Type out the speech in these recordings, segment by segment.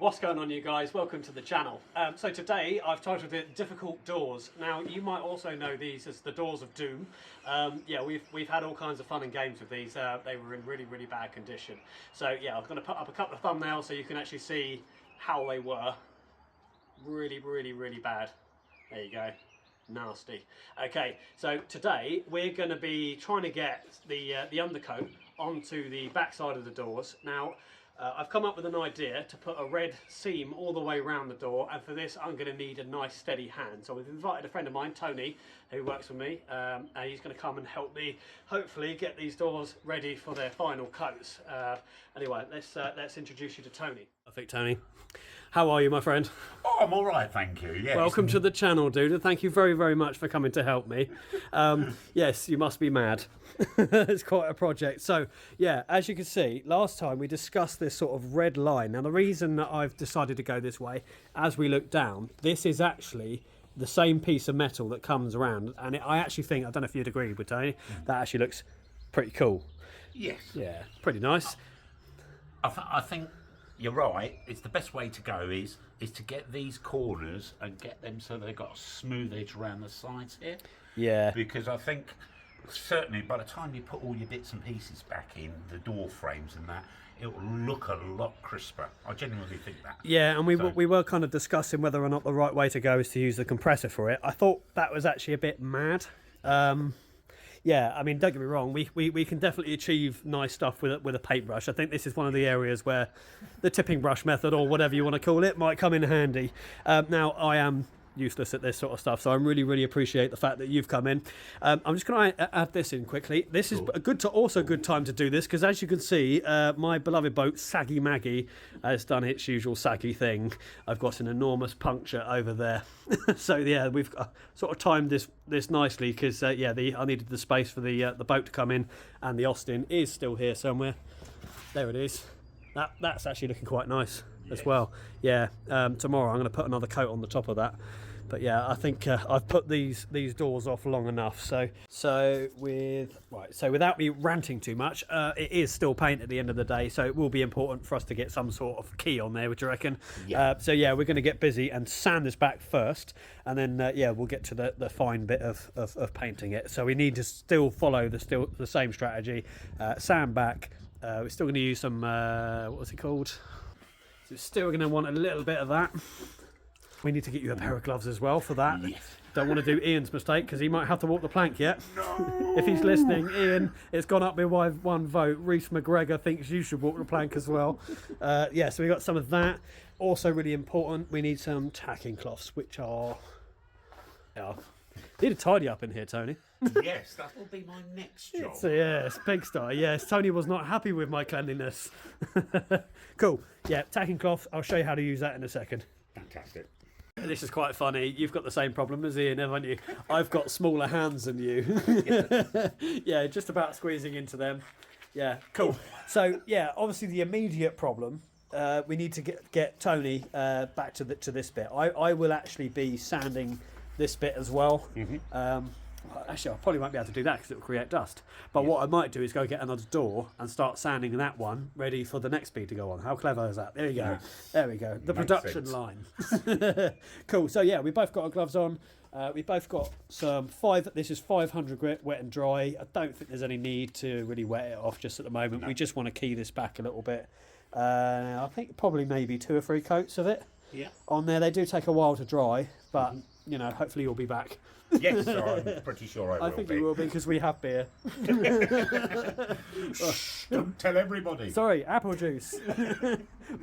What's going on, you guys? Welcome to the channel. So today I've titled it Difficult Doors. Now you might also know these as the Doors of Doom. Yeah, we've had all kinds of fun and games with these. They were in really bad condition. So yeah, I'm going to put up a couple of thumbnails so you can actually see how they were. Really bad. There you go. Nasty. Okay, so today we're going to be trying to get the undercoat onto the back side of the doors. Now I've come up with an idea to put a red seam all the way around the door, and for this I'm going to need a nice steady hand. So we've invited a friend of mine, Tony, who works with me, and he's going to come and help me hopefully get these doors ready for their final coats. Anyway, let's introduce you to Tony. Perfect, Tony. How are you, my friend? Oh, I'm all right, thank you. Yes. Welcome to the channel, dude, and thank you very much for coming to help me. Yes, you must be mad. It's quite a project. So, yeah, as you can see, last time we discussed this sort of red line. Now, the reason that I've decided to go this way, as we look down, this is actually the same piece of metal that comes around, and I actually think, I don't know if you'd agree with Tony, that actually looks pretty cool. Yes. Yeah, pretty nice. I think you're right. It's the best way to go is to get these corners and get them so they've got a smooth edge around the sides here. Yeah. Because I think certainly by the time you put all your bits and pieces back in, the door frames and that, it will look a lot crisper. I genuinely think that. Yeah, and we were kind of discussing whether or not the right way to go is to use the compressor for it. I thought that was actually a bit mad. Yeah, I mean, don't get me wrong, we can definitely achieve nice stuff with a paintbrush. I think this is one of the areas where the tipping brush method, or whatever you want to call it, might come in handy. Now, I am useless at this sort of stuff, so I really appreciate the fact that you've come in. I'm just going to add this in quickly. This is a good time to do this, because as you can see, my beloved boat Saggy Maggie has done its usual saggy thing. I've got an enormous puncture over there. So yeah, we've sort of timed this nicely, because yeah, I needed the space for the boat to come in, and the Austin is still here somewhere. There it is. That's actually looking quite nice as well. Yeah, tomorrow I'm going to put another coat on the top of that. But yeah, I think I've put these doors off long enough. So without me ranting too much, it is still paint at the end of the day, so it will be important for us to get some sort of key on there, would you reckon? Yeah. So yeah, we're going to get busy and sand this back first, and then yeah, we'll get to the fine bit of painting it. So we need to still follow the same strategy. Sand back. We're still going to use some what's it called? So still going to want a little bit of that. We need to get you a pair of gloves as well for that. Yes. Don't want to do Ian's mistake, because he might have to walk the plank yet. No. If he's listening, Ian, it's gone up with one vote. Reese McGregor thinks you should walk the plank as well. Yeah, so we got some of that. Also really important, we need some tacking cloths, which are... Yeah. Need to tidy up in here, Tony. Yes, that will be my next job. So yes, pigsty. Yes, Tony was not happy with my cleanliness. Cool. Yeah, tacking cloth. I'll show you how to use that in a second. Fantastic. This is quite funny. You've got the same problem as Ian, haven't you? I've got smaller hands than you. Yeah, just about squeezing into them. Yeah, cool. So yeah, obviously the immediate problem, we need to get Tony back to this bit. I will actually be sanding this bit as well. Actually, I probably won't be able to do that because it will create dust. But what I might do is go get another door and start sanding that one ready for the next bead to go on. How clever is that? There you go. There we go. The production line. Cool. So yeah, we both got our gloves on. We both got some this is 500 grit wet and dry. I don't think there's any need to really wet it off just at the moment. No. We just want to key this back a little bit. I think probably maybe 2 or 3 coats of it. Yeah. On there, they do take a while to dry, but you know, hopefully you'll be back. Yes, I'm pretty sure I will be. I think you will be, because we have beer. Shh, don't tell everybody. Sorry, apple juice.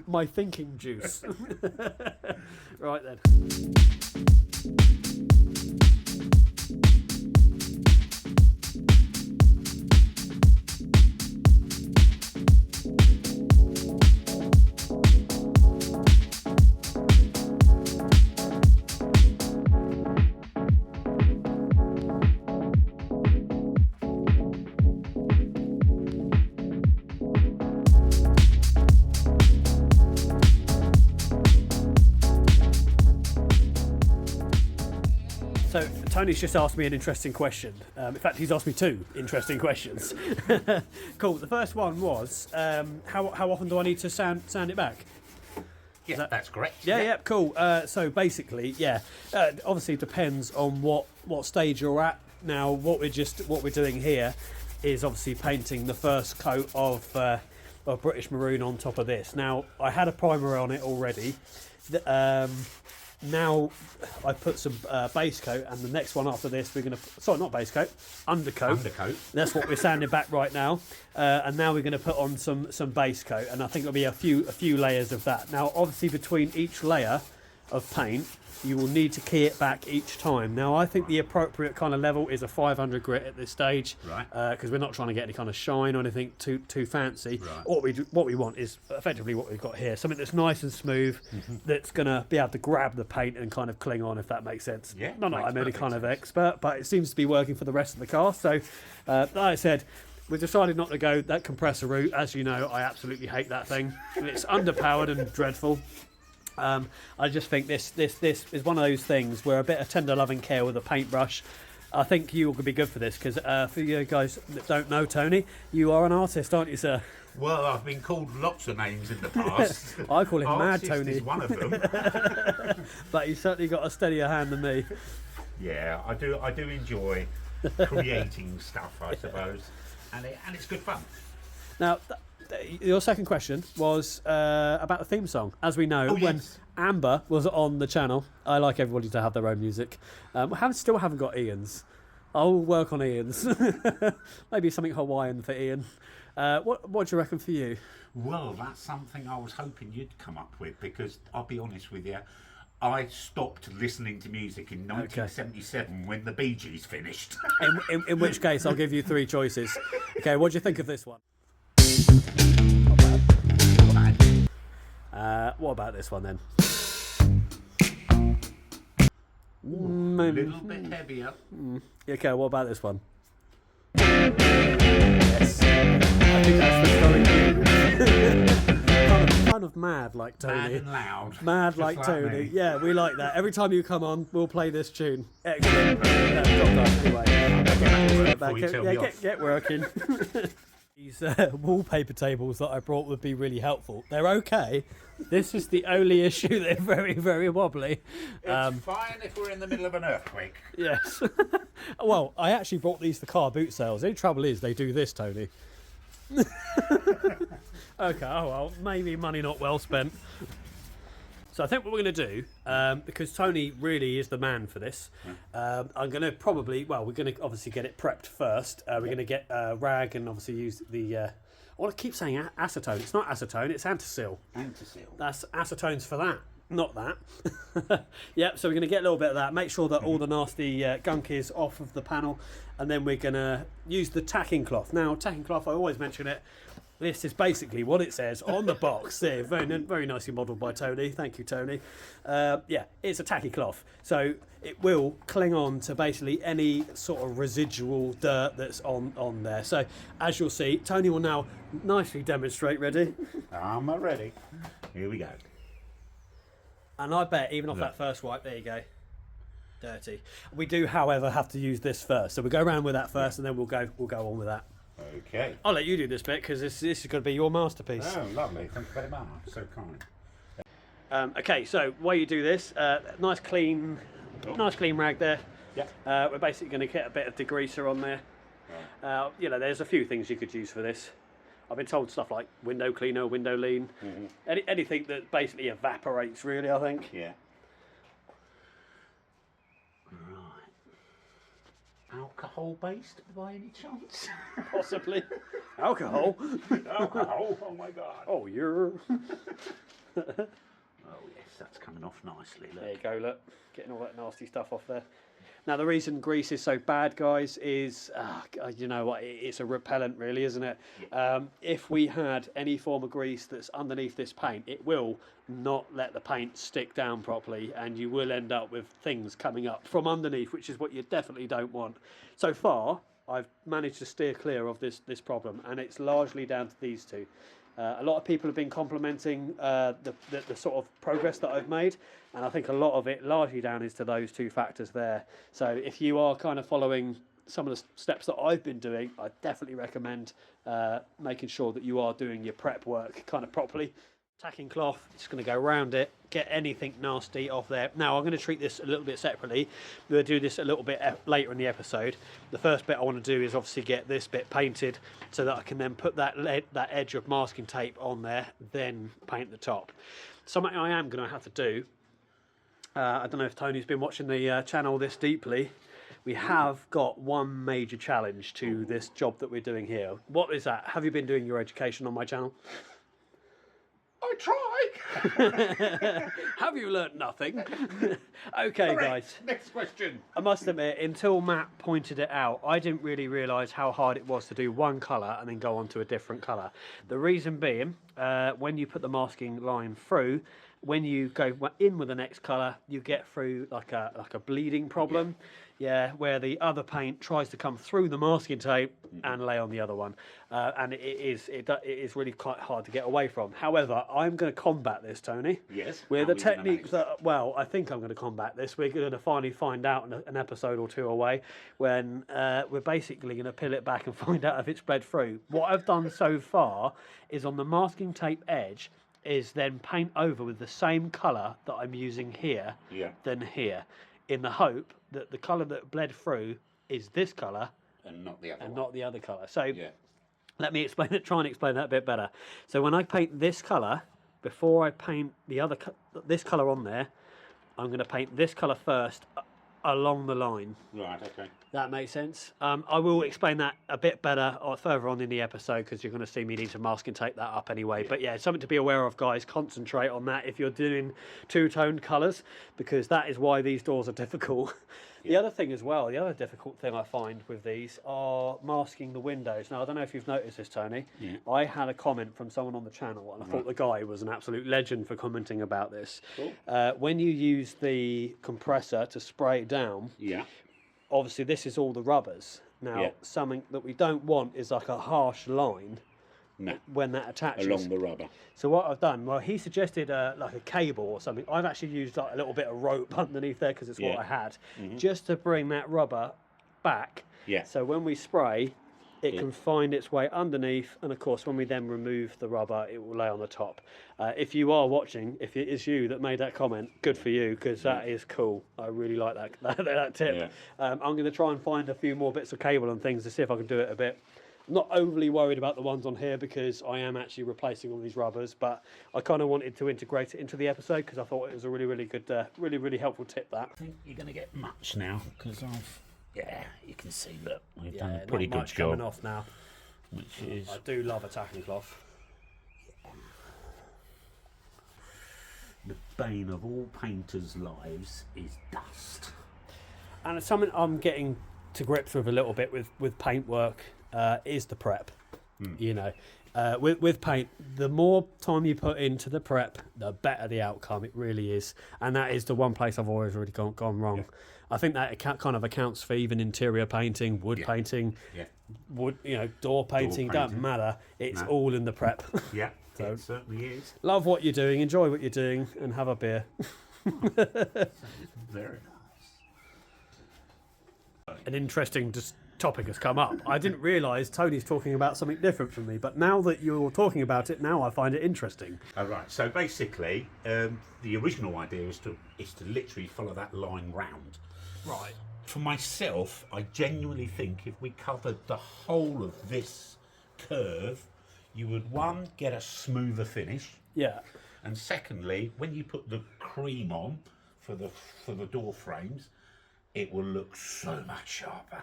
My thinking juice. Right then. So Tony's just asked me an interesting question. In fact, he's asked me 2 interesting questions. Cool. The first one was, how often do I need to sand it back? Yeah, that's correct. Yeah, cool. So basically, obviously it depends on what stage you're at. Now, what we're doing here is obviously painting the first coat of British Maroon on top of this. Now, I had a primer on it already. Now I put some base coat, and the next one after this we're going to, sorry, not base coat, undercoat. That's what we're sanding back right now, and now we're going to put on some base coat, and I think it'll be a few layers of that. Now, obviously, between each layer of paint, you will need to key it back each time. Now, I think the appropriate kind of level is a 500 grit at this stage, right? Because we're not trying to get any kind of shine or anything too fancy. Right. What we want is effectively what we've got here, something that's nice and smooth, that's going to be able to grab the paint and kind of cling on, if that makes sense. Yeah, not that I'm any kind of expert, but it seems to be working for the rest of the car. So, like I said, we've decided not to go that compressor route. As you know, I absolutely hate that thing. It's underpowered and dreadful. I just think this is one of those things where a bit of tender loving care with a paintbrush, I think you will be good for this, because for you guys that don't know, Tony, you are an artist, aren't you, sir? Well, I've been called lots of names in the past. I call him Mad Artist Tony. is one of them. But you've certainly got a steadier hand than me. Yeah, I do enjoy creating stuff, I suppose, and it's good fun. Now, your second question was about the theme song. As we know, when Amber was on the channel, I like everybody to have their own music. Still haven't got Ian's. I'll work on Ian's. Maybe something Hawaiian for Ian. What do you reckon for you? Well, that's something I was hoping you'd come up with, because I'll be honest with you, I stopped listening to music in 1977 when the Bee Gees finished. in which case, I'll give you three choices. Okay, what do you think of this one? What about this one then? A little bit heavier. Okay, what about this one? Yes. I think that's the kind of mad like Tony. Mad and loud. Mad like Tony. Me. Yeah, we like that. Every time you come on, we'll play this tune. Excellent. Anyway. Get working. These wallpaper tables that I brought would be really helpful. They're okay. This is the only issue. They're very, very wobbly. It's fine if we're in the middle of an earthquake. Yes. Well, I actually brought these for car boot sales. The only trouble is they do this, Tony. Okay, oh well, maybe money not well spent. So I think what we're going to do, because Tony really is the man for this, I'm going to probably, we're going to obviously get it prepped first. We're going to get a rag and obviously use the, I want to keep saying acetone. It's not acetone, it's antisil. Antisil. That's acetones for that, not that. Yep, so we're going to get a little bit of that, make sure that all the nasty gunk is off of the panel, and then we're going to use the tacking cloth. Now, tacking cloth, I always mention it. This is basically what it says on the box. There, very nicely modelled by Tony. Thank you, Tony. Yeah, it's a tacky cloth, so it will cling on to basically any sort of residual dirt that's on there. So as you'll see, Tony will now nicely demonstrate. Ready? I'm ready. Here we go. And I bet even off that first wipe, there you go, dirty. We do, however, have to use this first. So we'll go around with that first, and then we'll go on with that. Okay. I'll let you do this bit because this is going to be your masterpiece. Oh, lovely. Thank you very much. So kind. Okay, so while you do this, nice clean rag there. Yeah. We're basically going to get a bit of degreaser on there. Right. You know, there's a few things you could use for this. I've been told stuff like window cleaner, window lean, anything that basically evaporates, really, I think. Yeah. Alcohol based by any chance? Possibly. Alcohol? Alcohol? Oh my god. Oh, you're... Oh yes, that's coming off nicely. Look. There you go, look. Getting all that nasty stuff off there. Now, the reason grease is so bad, guys, is, you know what, it's a repellent, really, isn't it? Yeah. If we had any form of grease that's underneath this paint, it will not let the paint stick down properly, and you will end up with things coming up from underneath, which is what you definitely don't want. So far, I've managed to steer clear of this problem, and it's largely down to these two. A lot of people have been complimenting the sort of progress that I've made, and I think a lot of it largely down is to those two factors there. So if you are kind of following some of the steps that I've been doing, I definitely recommend making sure that you are doing your prep work kind of properly. tacking cloth, just going to go around it, get anything nasty off there. Now I'm going to treat this a little bit separately. We'll do this a little bit later in the episode. The first bit I want to do is obviously get this bit painted so that I can then put that edge of masking tape on there, then paint the top. Something I am going to have to do, I don't know if Tony's been watching the channel this deeply. We have got one major challenge to this job that we're doing here. What is that? Have you been doing your education on my channel? I try. Have you learnt nothing? Okay, Correct. guys. Next question. I must admit, until Matt pointed it out, I didn't really realise how hard it was to do one colour and then go on to a different colour. The reason being, when you put the masking line through, when you go in with the next colour, you get through like a bleeding problem. Yeah, where the other paint tries to come through the masking tape and lay on the other one, and it is really quite hard to get away from. However, I'm going to combat this, Tony. Yes. With a technique that, well, I think I'm going to combat this. We're going to finally find out an episode or two away when we're basically going to peel it back and find out if it's bled through. What I've done so far is on the masking tape edge is then paint over with the same colour that I'm using here, than here, in the hope that the colour that bled through is this colour and not the other and one. not the other colour. So let me explain it. Try and explain that a bit better. So when I paint this colour, before I paint the other this colour on there, I'm going to paint this colour first along the line. Right. Okay. That makes sense. I will explain that a bit better or further on in the episode because you're going to see me need to mask and tape that up anyway. But yeah, it's something to be aware of, guys. Concentrate on that if you're doing two-toned colours because that is why these doors are difficult. The other thing as well, the other difficult thing I find with these are masking the windows. Now, I don't know if you've noticed this, Tony. I had a comment from someone on the channel and I thought the guy was an absolute legend for commenting about this. Cool. When you use the compressor to spray it down, obviously this is all the rubbers. Now, something that we don't want is like a harsh line when that attaches. Along the rubber. So what I've done, well, he suggested like a cable or something. I've actually used like a little bit of rope underneath there because it's what I had, just to bring that rubber back. So when we spray, it can find its way underneath, and of course, when we then remove the rubber, it will lay on the top. If you are watching, if it is you that made that comment, good for you, because that is cool. I really like that tip. I'm going to try and find a few more bits of cable and things to see if I can do it a bit. I'm not overly worried about the ones on here because I am actually replacing all these rubbers, but I kind of wanted to integrate it into the episode because I thought it was a really, really good, really helpful tip. That. I think you're going to get much now because you can see that we've done a pretty good job. Coming off now. Which is, I do love a tacking cloth. the bane of all painters' lives is dust. And it's something I'm getting to grips with a little bit with paintwork is the prep. You know, with paint, the more time you put into the prep, the better the outcome. It really is, and that is the one place I've always really gone wrong. I think that kind of accounts for even interior painting, wood painting, wood, door painting. Doesn't matter. It's all in the prep. So, it certainly is. Love what you're doing, enjoy what you're doing, and have a beer. Very nice. An interesting topic has come up. I didn't realise Tony's talking about something different from me, but now that you're talking about it, now I find it interesting. All right. So basically, the original idea is to literally follow that line round. Right. For myself, I genuinely think if we covered the whole of this curve, you would, one, get a smoother finish. Yeah. And secondly, when you put the cream on for the door frames, it will look so much sharper.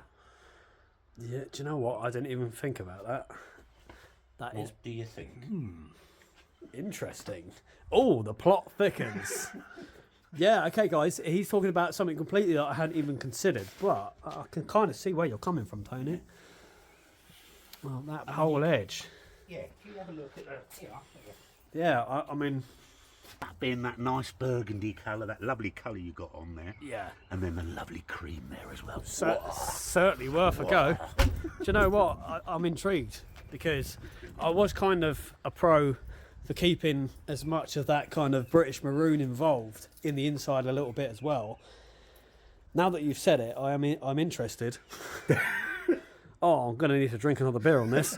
Yeah, do you know what? I didn't even think about that. What do you think? Interesting. Oh, the plot thickens. Yeah, okay, guys. He's talking about something completely that I hadn't even considered, but I can kind of see where you're coming from, Tony. Well, that whole edge. Yeah, if you have a look at that. Yeah, I mean... That being that nice burgundy colour, that lovely colour you got on there. Yeah. And then the lovely cream there as well. Certainly worth a go. Do you know what? I'm intrigued because I was kind of a pro for keeping as much of that kind of British maroon involved in the inside a little bit as well. Now that you've said it, I'm interested. Oh, I'm going to need to drink another beer on this.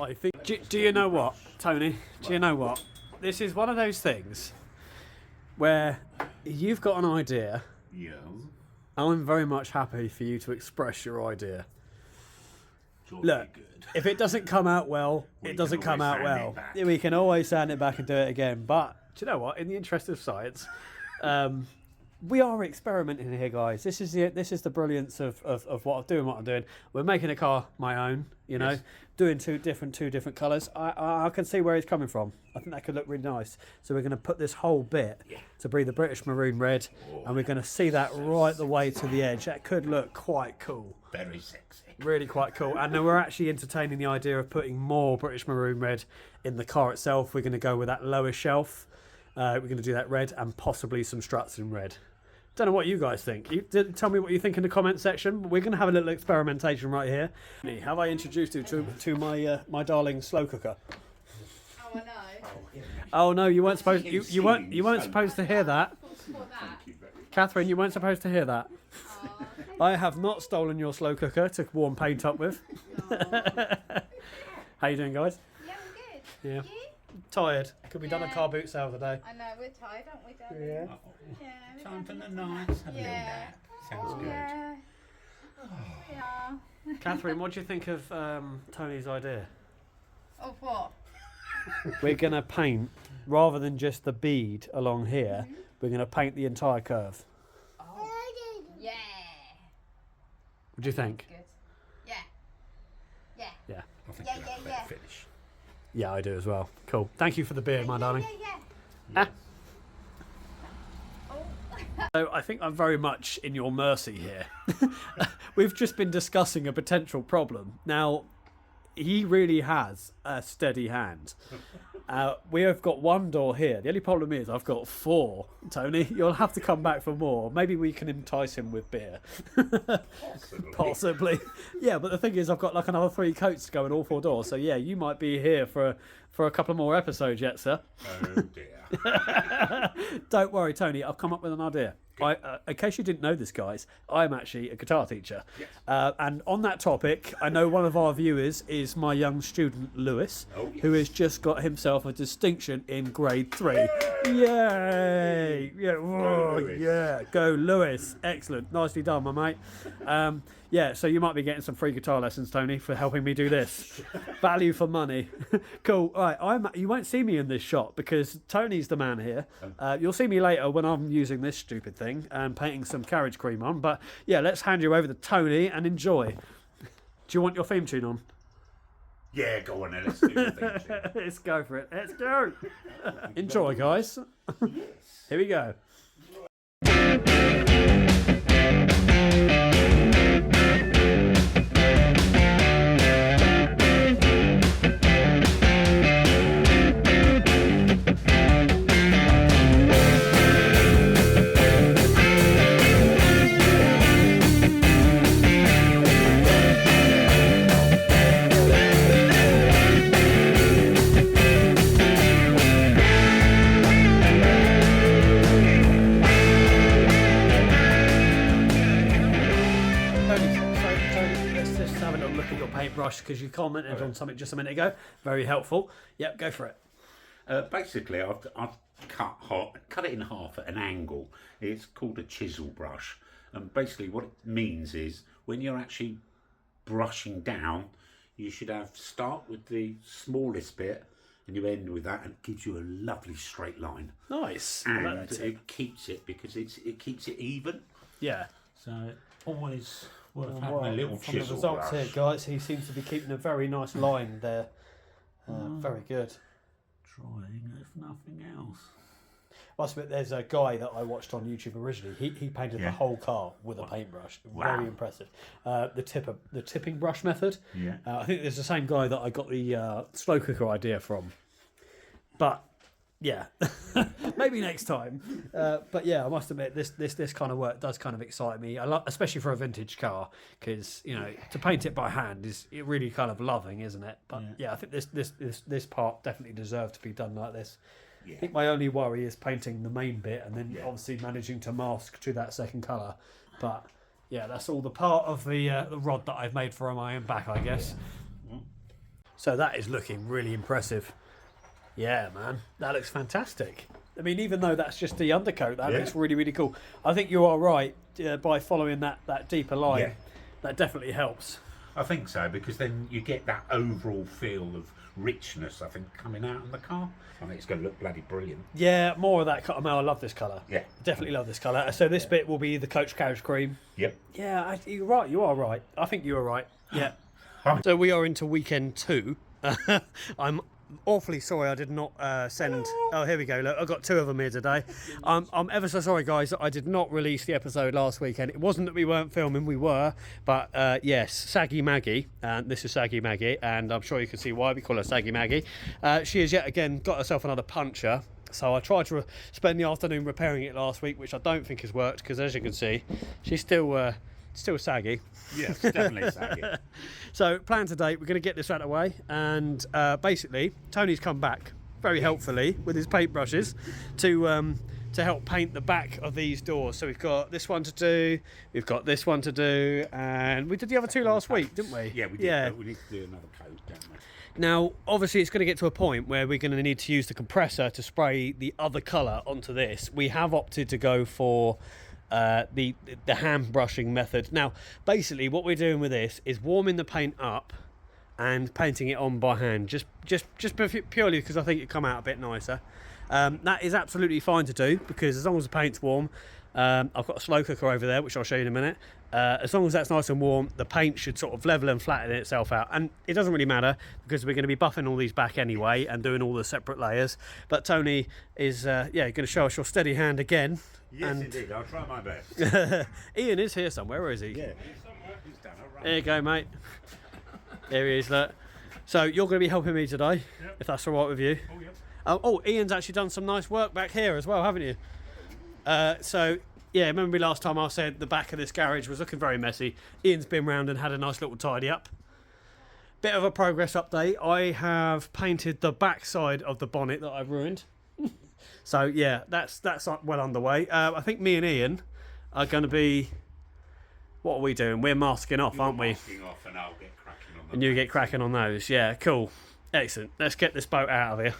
I think. Do you know what, Tony? Do you know what? This is one of those things where you've got an idea. Yes. I'm very much happy for you to express your idea. Sure, Look, good. if it doesn't come out well, We it doesn't can come always out sand well. it back. We can always sand it back and do it again. But do you know what? In the interest of science, we are experimenting here, guys. This is the brilliance of what I'm doing. We're making a car my own. You know, Yes. doing two different colours. I can see where he's coming from. I think that could look really nice. So we're going to put this whole bit to be the British maroon red, and we're going to see that right the way to the edge. That could look quite cool. Very sexy. Really quite cool. And then we're actually entertaining the idea of putting more British maroon red in the car itself. We're going to go with that lower shelf. We're going to do that red and possibly some struts in red. Don't know what you guys think. Tell me what you think in the comment section. We're going to have a little experimentation right here. Have I introduced you to my darling slow cooker? Oh, I know. Oh no, you weren't supposed. You weren't supposed to hear that. What that? Catherine, you weren't supposed to hear that. I have not stolen your slow cooker to warm paint up with. How you doing, guys? Yeah, we're good. Yeah. You? Tired. Could be done a Yeah. car boot sale today. I know, we're tired, aren't we, darling? Yeah. Yeah, we're Time for tired. the night. Have a little Yeah. nap. Sounds good. Yeah. Yeah. Catherine, what do you think of Tony's idea? Of what? We're going to paint, rather than just the bead along here, we're going to paint the entire curve. Oh. Yeah. What do you think? Good. Yeah. Yeah. Yeah. I think Yeah, we'll yeah, have a yeah. better finish. Yeah, I do as well. Cool. Thank you for the beer, my darling. Yeah, yeah. Yes. Oh. So I think I'm very much in your mercy here. We've just been discussing a potential problem. Now, he really has a steady hand. We have got one door here. The only problem is I've got four. Tony, you'll have to come back for more. Maybe we can entice him with beer. Possibly. Possibly. Yeah, but the thing is I've got like another 3 coats to go in all 4 doors. So yeah, you might be here for a couple more episodes yet, sir. Oh dear. Don't worry, Tony. I've come up with an idea. In case you didn't know this, guys, I'm actually a guitar teacher. Yes. And on that topic, I know one of our viewers is my young student, Lewis, Oh, yes. who has just got himself a distinction in grade 3. Yay! Yeah, whoa, Lewis. yeah. Go, Lewis. Excellent. Nicely done, my mate. Yeah, so you might be getting some free guitar lessons, Tony, for helping me do this. Value for money. Cool. All right, you won't see me in this shot because Tony's the man here. You'll see me later when I'm using this stupid thing and painting some carriage cream on. But yeah, let's hand you over to Tony and enjoy. Do you want your theme tune on? Yeah, go on then. Let's do the thing. Let's go for it. Let's go. Enjoy, guys. Here we go. Paintbrush, because you commented on something just a minute ago. Very helpful. Yep, go for it. Basically, I've cut it in half at an angle. It's called a chisel brush, and basically what it means is when you're actually brushing down, you should start with the smallest bit and you end with that, and it gives you a lovely straight line. Nice. And it keeps it because it keeps it even. Yeah. So always worth having a little From the chisel results brush. here, guys, he seems to be keeping a very nice line there. Very good. Trying if nothing else. Must admit, there's a guy that I watched on YouTube originally. He painted the whole car with a paintbrush. Wow. Very impressive. The tipping brush method. Yeah. I think it's the same guy that I got the slow cooker idea from. But yeah, maybe next time. But yeah, I must admit this kind of work does kind of excite me. Especially for a vintage car, because you know to paint it by hand is really kind of loving, isn't it? But yeah, I think this part definitely deserved to be done like this. Yeah. I think my only worry is painting the main bit and then obviously managing to mask to that second colour. But yeah, that's all the part of the rod that I've made for my own back, I guess. So that is looking really impressive. Yeah, man, that looks fantastic. I mean, even though that's just the undercoat, that looks really, really cool. I think you are right by following that deeper line. Yeah. That definitely helps. I think so, because then you get that overall feel of richness, I think, coming out in the car. I think it's going to look bloody brilliant. Yeah, more of that colour. I love this colour. Yeah. Definitely love this colour. So this bit will be the coach carriage cream. Yep. Yeah, you're right. You are right. I think you are right. Yeah. So we are into weekend 2. I'm awfully sorry I did not send. Oh, here we go. Look, I've got 2 of them here today. I'm ever so sorry, guys, that I did not release the episode last weekend. It wasn't that we weren't filming, we were. But yes, Saggy Maggie, and this is Saggy Maggie, and I'm sure you can see why we call her Saggy Maggie. She has yet again got herself another puncher. So I tried to spend the afternoon repairing it last week, which I don't think has worked, because as you can see, she's still saggy. Yes, definitely saggy. So plan today, we're going to get this out of the way, and basically Tony's come back very helpfully with his paintbrushes to help paint the back of these doors. So we've got this one to do, we've got this one to do, and we did the other 2 last week, didn't we? Yeah, we did. Yeah. But we need to do another coat, don't we? Now, obviously, it's going to get to a point where we're going to need to use the compressor to spray the other colour onto this. We have opted to go for the hand brushing method. Now, basically, what we're doing with this is warming the paint up and painting it on by hand, just purely because I think it come out a bit nicer. That is absolutely fine to do, because as long as the paint's warm, I've got a slow cooker over there, which I'll show you in a minute. As long as that's nice and warm, the paint should sort of level and flatten itself out. And it doesn't really matter, because we're going to be buffing all these back anyway and doing all the separate layers. But Tony is, going to show us your steady hand again. Yes, indeed. I'll try my best. Ian is here somewhere. Where is he? Yeah, he's somewhere. He's down a run. There you go, mate. There he is, look. So you're going to be helping me today, if that's all right with you. Oh, yep. Oh, Ian's actually done some nice work back here as well, haven't you? So, yeah, remember me last time I said the back of this garage was looking very messy. Ian's been round and had a nice little tidy up. Bit of a progress update. I have painted the back side of the bonnet that I ruined. So, yeah, that's well underway. I think me and Ian are going to be... What are we doing? We're masking off, aren't we? Masking off, and I'll get cracking on them. And you get cracking on those. Yeah, cool. Excellent. Let's get this boat out of here.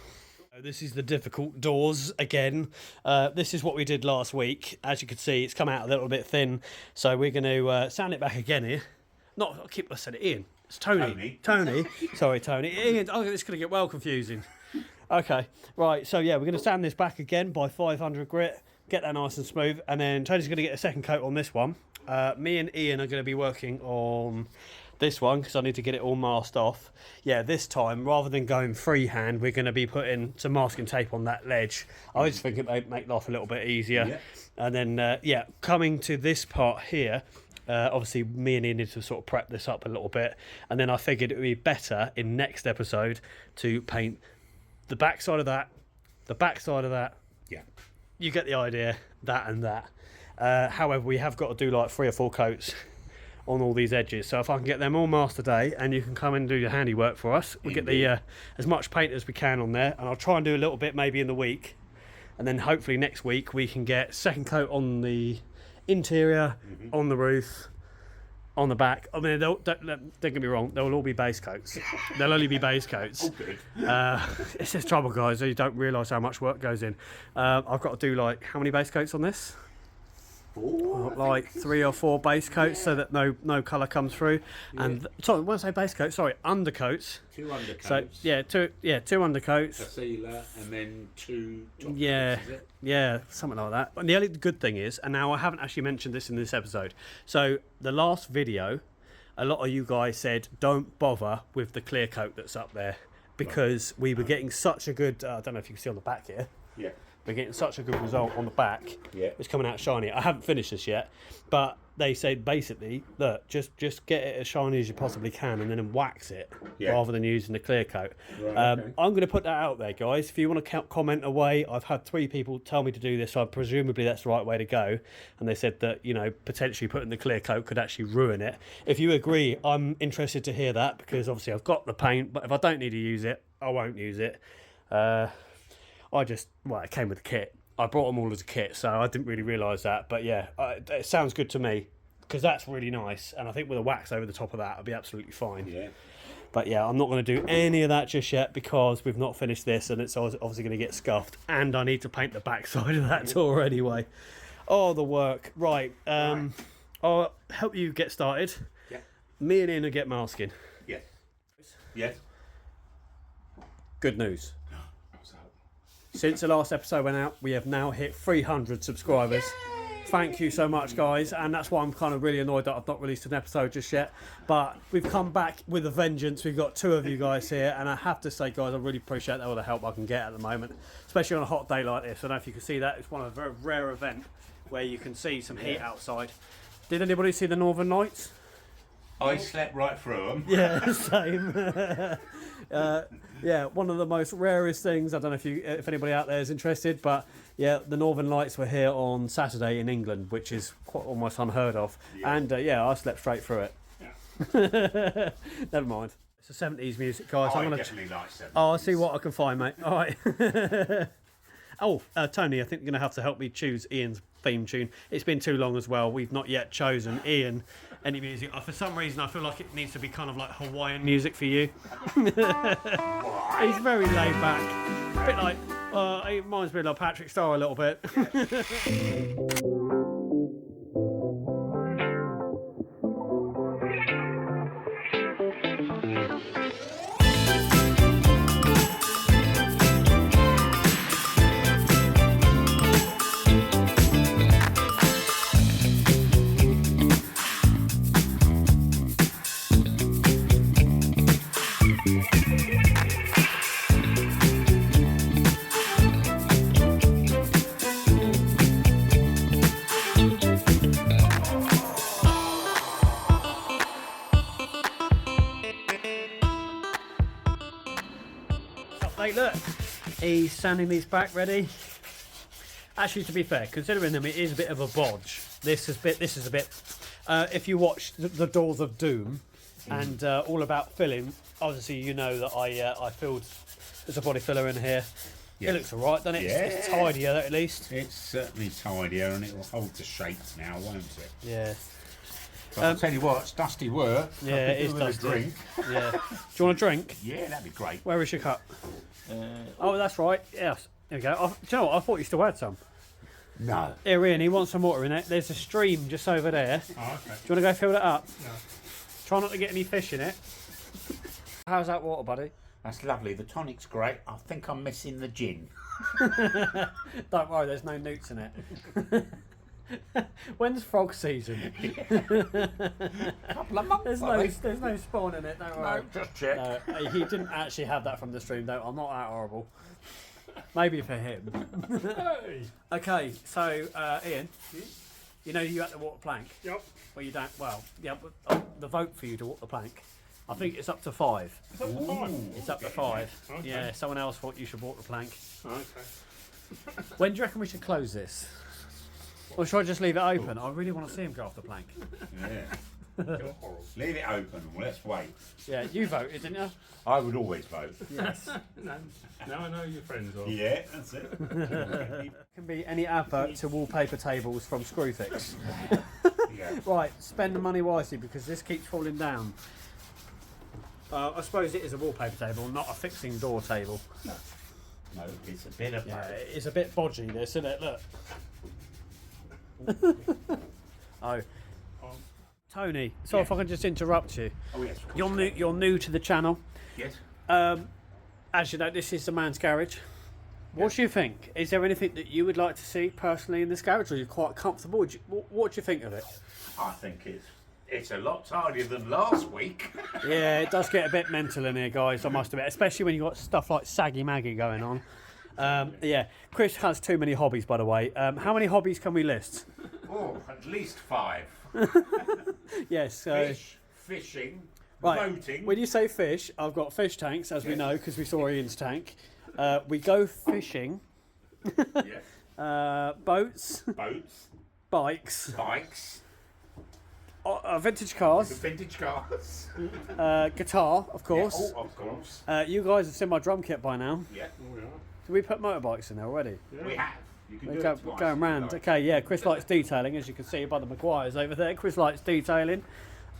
This is the difficult doors again. This is what we did last week. As you can see, it's come out a little bit thin. So we're going to sand it back again here. I said it, Ian. It's Tony. Tony. Sorry, Tony. Ian. Oh, it's going to get well confusing. Okay. Right. So, yeah, we're going to sand this back again by 500 grit. Get that nice and smooth. And then Tony's going to get a second coat on this one. Me and Ian are going to be working on this one, because I need to get it all masked off. Yeah, this time, rather than going freehand, we're going to be putting some masking tape on that ledge. I just think it might make life a little bit easier. Yeah. And then, coming to this part here, obviously me and Ian need to sort of prep this up a little bit. And then I figured it would be better in next episode to paint the back side of that, the back side of that. Yeah. You get the idea, that and that. However, we have got to do like 3 or 4 coats on all these edges. So if I can get them all masked today, and you can come in and do your handiwork for us, we'll get the as much paint as we can on there, and I'll try and do a little bit maybe in the week, and then hopefully next week we can get second coat on the interior, on the roof, on the back. I mean, don't get me wrong, they'll all be base coats. They'll only be base coats. It's just trouble, guys. You don't realise how much work goes in. I've got to do like, how many base coats on this? 4, like 3 or 4 base coats, so that no colour comes through. Yeah. And sorry, when I say base coats, sorry, undercoats. 2 undercoats. So two undercoats. A sealer, and then 2 top coats, is it? Yeah, something like that. And the only good thing is, and now I haven't actually mentioned this in this episode. So the last video, a lot of you guys said don't bother with the clear coat that's up there, because we were getting such a good. I don't know if you can see on the back here. Yeah. We're getting such a good result on the back. Yeah. It's coming out shiny. I haven't finished this yet, but they said basically, look, just get it as shiny as you possibly can, and then wax it rather than using the clear coat. Right, okay. I'm going to put that out there, guys. If you want to comment away, I've had 3 people tell me to do this, so presumably that's the right way to go. And they said that, potentially putting the clear coat could actually ruin it. If you agree, I'm interested to hear that, because obviously I've got the paint, but if I don't need to use it, I won't use it. It came with the kit. I brought them all as a kit, so I didn't really realise that. But yeah, it sounds good to me, because that's really nice. And I think with a wax over the top of that, it'll be absolutely fine. Yeah. But yeah, I'm not going to do any of that just yet because we've not finished this, and it's obviously going to get scuffed, and I need to paint the backside of that door anyway. Oh, the work. Right. I'll help you get started. Yeah. Me and Ian will get masking. Yes. Yes. Good news. What's up? Since the last episode went out, we have now hit 300 subscribers. Thank you so much, guys, and that's why I'm kind of really annoyed that I've not released an episode just yet. But we've come back with a vengeance. We've got 2 of you guys here, and I have to say, guys, I really appreciate all the help I can get at the moment, especially on a hot day like this. I don't know if you can see that. It's one of a very rare event where you can see some heat outside. Did anybody see the Northern Lights? I slept right through them. Yeah, same. Yeah, one of the most rarest things. I don't know if anybody out there is interested, but yeah, the Northern Lights were here on Saturday in England, which is quite almost unheard of. Yeah. And yeah, I slept straight through it. Yeah. Never mind. It's a 70s music, guys. I definitely like 70s. Oh, I'll see what I can find, mate. All right. Oh, Tony, I think you're going to have to help me choose Ian's theme tune. It's been too long as well. We've not yet chosen Ian any music. For some reason, I feel like it needs to be kind of like Hawaiian music for you. He's very laid back. A bit like, it reminds me of like Patrick Starr a little bit. Update, look, he's sanding these back ready. Actually, to be fair, considering them, it is a bit of a bodge. This is a bit. If you watch the Doors of Doom and all about filling, obviously you know that I filled. There's a body filler in here. Yeah. It looks alright, doesn't it? Yeah. It's tidier at least. It's certainly tidier, and it will hold the shapes now, won't it? Yeah. But I'll tell you what, it's dusty work. Yeah, it is dusty. A drink. Yeah. Do you want a drink? Yeah, that'd be great. Where is your cup? Oh, that's right. Yes. There we go. Do you know what? I thought you still had some. No. Here, Ian, he wants some water in it. There's a stream just over there. Oh, okay. Do you want to go fill that up? No. Try not to get any fish in it. How's that water, buddy? That's lovely. The tonic's great. I think I'm missing the gin. Don't worry, there's no newts in it. When's frog season? Couple of months. There's no spawn in it. Don't worry. No, just check. No, he didn't actually have that from the stream, though. I'm not that horrible. Maybe for him. Hey. Okay, so Ian, you know you had to walk the plank. Yep. Well, you don't. Well, yeah, but the vote for you to walk the plank. I think it's up to 5. Is that fine? It's up to 5. Okay. Yeah, someone else thought you should walk the plank. Okay. When do you reckon we should close this? Or should I just leave it open? I really want to see him go off the plank. Yeah. You're horrible. Leave it open and let's wait. Yeah, you voted, didn't you? I would always vote. Yes. Now I know your friends are. Yeah, that's it. Can be any advert to wallpaper tables from Screwfix. Yeah. Right, spend the money wisely because this keeps falling down. I suppose it is a wallpaper table, not a fixing door table. No, it's a bit of Yeah, it's a bit bodgy this, isn't it? Look. Oh, Tony. Sorry if I can just interrupt you. Oh yes. Of You're new to the channel. Yes. As you know, this is the man's garage. What do you think? Is there anything that you would like to see personally in this garage, or are you quite comfortable? What do you think of it? I think it's a lot tidier than last week. Yeah, it does get a bit mental in here, guys, I must admit, especially when you've got stuff like Saggy Maggie going on. Yeah, Chris has too many hobbies, by the way. How many hobbies can we list? Oh, at least 5. Yes. Fishing, Right, boating. when you say fish, I've got fish tanks, as we know, because we saw Ian's tank. We go fishing. Yes. Boats, Boats, bikes, bikes, vintage cars, vintage cars. guitar, of course. Yeah, oh, of course. You guys have seen my drum kit by now. Yeah, Oh, yeah. Did we put motorbikes in there already? Yeah. we have. You can We're do go, it twice going if you round. like. Okay, yeah, Chris likes detailing, as you can see by the Maguires over there. Chris likes detailing.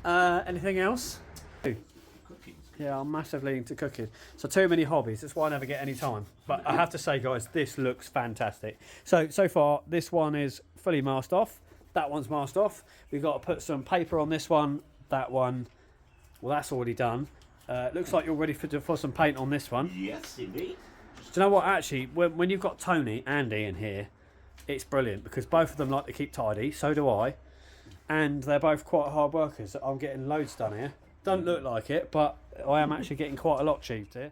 Anything else? Cooking's Yeah, I'm massively into cooking. So too many hobbies. That's why I never get any time. But I have to say, guys, this looks fantastic. So far, this one is fully masked off. That one's masked off. We've got to put some paper on this one. That one, well, that's already done. Looks like you're ready for some paint on this one. Yes, indeed. Do you know what? Actually, when you've got Tony and Ian here, it's brilliant because both of them like to keep tidy. So do I. And they're both quite hard workers. I'm getting loads done here. Doesn't look like it, but I am actually getting quite a lot achieved here.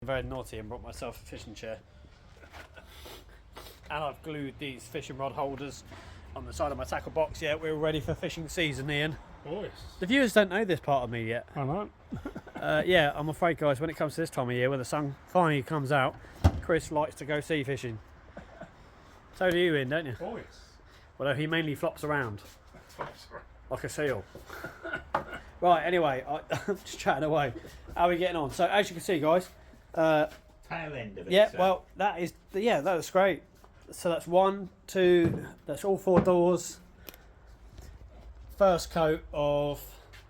Very naughty and brought myself a fishing chair. And I've glued these fishing rod holders on the side of my tackle box. Yeah, we're ready for fishing season, Ian. Oh, yes. The viewers don't know this part of me yet. I know. Yeah, I'm afraid, guys, when it comes to this time of year, when the sun finally comes out, Chris likes to go sea fishing. So do you, Ian, don't you? Oh, yes. Although he mainly flops around like a seal. Right, anyway, I'm just chatting away. How are we getting on? So, as you can see, guys, Tail end of it. yeah, so. well, that was great. So that's 1, 2, that's all 4 doors. First coat of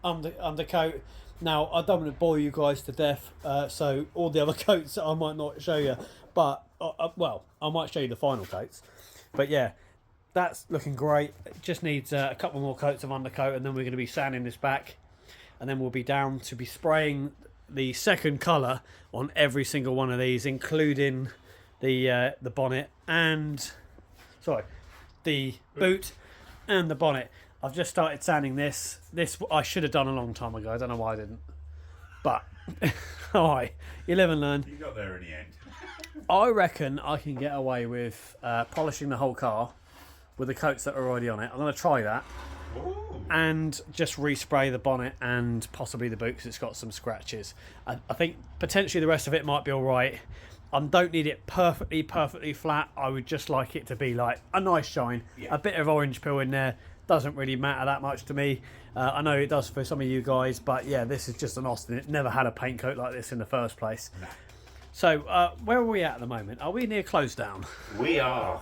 undercoat. Now, I don't want to bore you guys to death, so all the other coats I might not show you, but, well, I might show you the final coats. But yeah, that's looking great. It just needs a couple more coats of undercoat, and then we're going to be sanding this back, and then we'll be down to be spraying the second colour on every single one of these, including the bonnet and the boot and the bonnet. I've just started sanding this. This I should have done a long time ago. I don't know why I didn't. But alright, you live and learn. You got there in the end. I reckon I can get away with polishing the whole car with the coats that are already on it. I'm going to try that. Ooh. And just respray the bonnet and possibly the boot because it's got some scratches. I think potentially the rest of it might be alright. I don't need it perfectly flat. I would just like it to be like a nice shine. Yeah. A bit of orange peel in there. Doesn't really matter that much to me. I know it does for some of you guys, but yeah, this is just an Austin. It never had a paint coat like this in the first place. No. So where are we at the moment? Are we near close down? We are.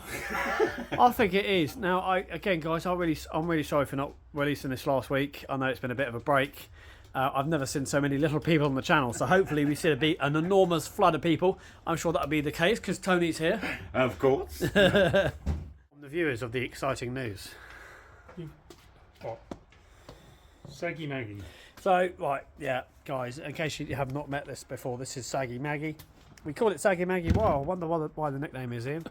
I think it is. Now, again, guys, I'm really sorry for not releasing this last week. I know it's been a bit of a break. I've never seen so many little people on the channel, so hopefully we see an enormous flood of people. I'm sure that'll be the case because Tony's here. Of course. The viewers of the exciting news. What? Saggy Maggie. So, right, yeah, guys, in case you have not met this before, this is Saggy Maggie. We call it Saggy Maggie. Wow, I wonder why the nickname is, Ian.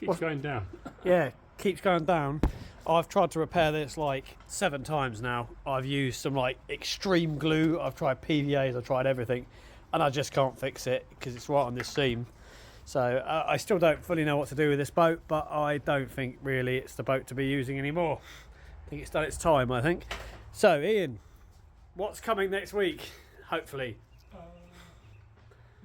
Keeps going down. Yeah, keeps going down. I've tried to repair this like 7 times now. I've used some like extreme glue. I've tried PVAs. I've tried everything, and I just can't fix it because it's right on this seam. So I still don't fully know what to do with this boat, but I don't think really it's the boat to be using anymore. I think it's done its time, I think. So Ian, what's coming next week? Hopefully.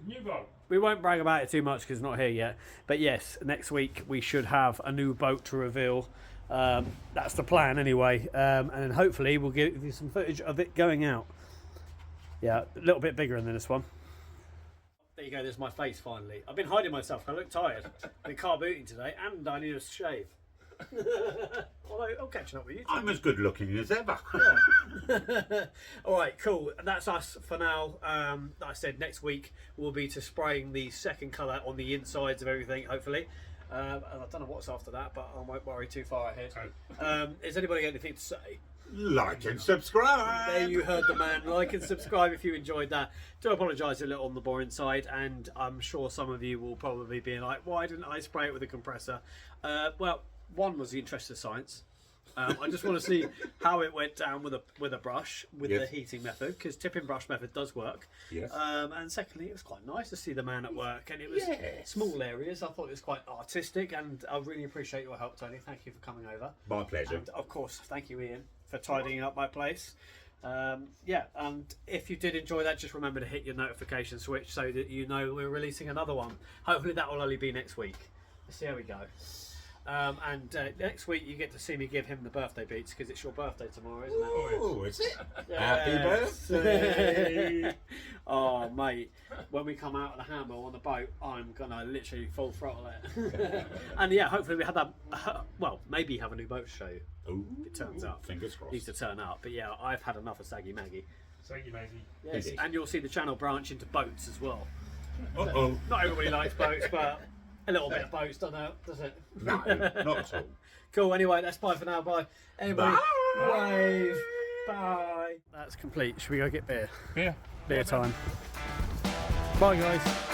New boat. We won't brag about it too much because it's not here yet. But yes, next week we should have a new boat to reveal. That's the plan anyway. And then hopefully we'll give you some footage of it going out. Yeah, a little bit bigger than this one. There you go, there's my face finally. I've been hiding myself, I look tired. I've been car booting today and I need a shave. Although I'm catching up with you. I'm as good looking as ever. Alright, cool. That's us for now. Like I said, next week will be to spraying the second colour on the insides of everything, hopefully. And I don't know what's after that, but I won't worry too far ahead. Has anybody got anything to say? Like and subscribe. There you heard the man. Like and subscribe if you enjoyed that. Do apologise a little on the boring side, and I'm sure some of you will probably be like, why didn't I spray it with a compressor? Well, one was the interest of science. I just want to see how it went down with a brush with Yes. the heating method, because tipping brush method does work. Yes. And secondly, it was quite nice to see the man at work, and it was Yes. small areas. I thought it was quite artistic, and I really appreciate your help, Tony. Thank you for coming over. My pleasure. And of course, thank you, Ian, for tidying up my place. Yeah, and if you did enjoy that, just remember to hit your notification switch so that you know we're releasing another one. Hopefully that will only be next week. Let's see how we go. And next week you get to see me give him the birthday beats, because it's your birthday tomorrow, isn't it? Oh, is it? Yes. Happy birthday! Oh, mate, when we come out of the hammer on the boat, I'm gonna literally full throttle it. And yeah, hopefully we have that. Well, maybe have a new boat to show you. Ooh, It turns up. Fingers crossed. Needs to turn up. But yeah, I've had enough of Saggy Maggie. Saggy Maggie. Yes, Indeed. and you'll see the channel branch into boats as well. Uh-oh. Not everybody likes boats, but a little bit of boats, does it? No, not at all. Cool. Anyway, that's bye for now. Bye. Everybody, Bye. wave. Bye. That's complete. Should we go get beer? Yeah. Beer time. Bye, guys.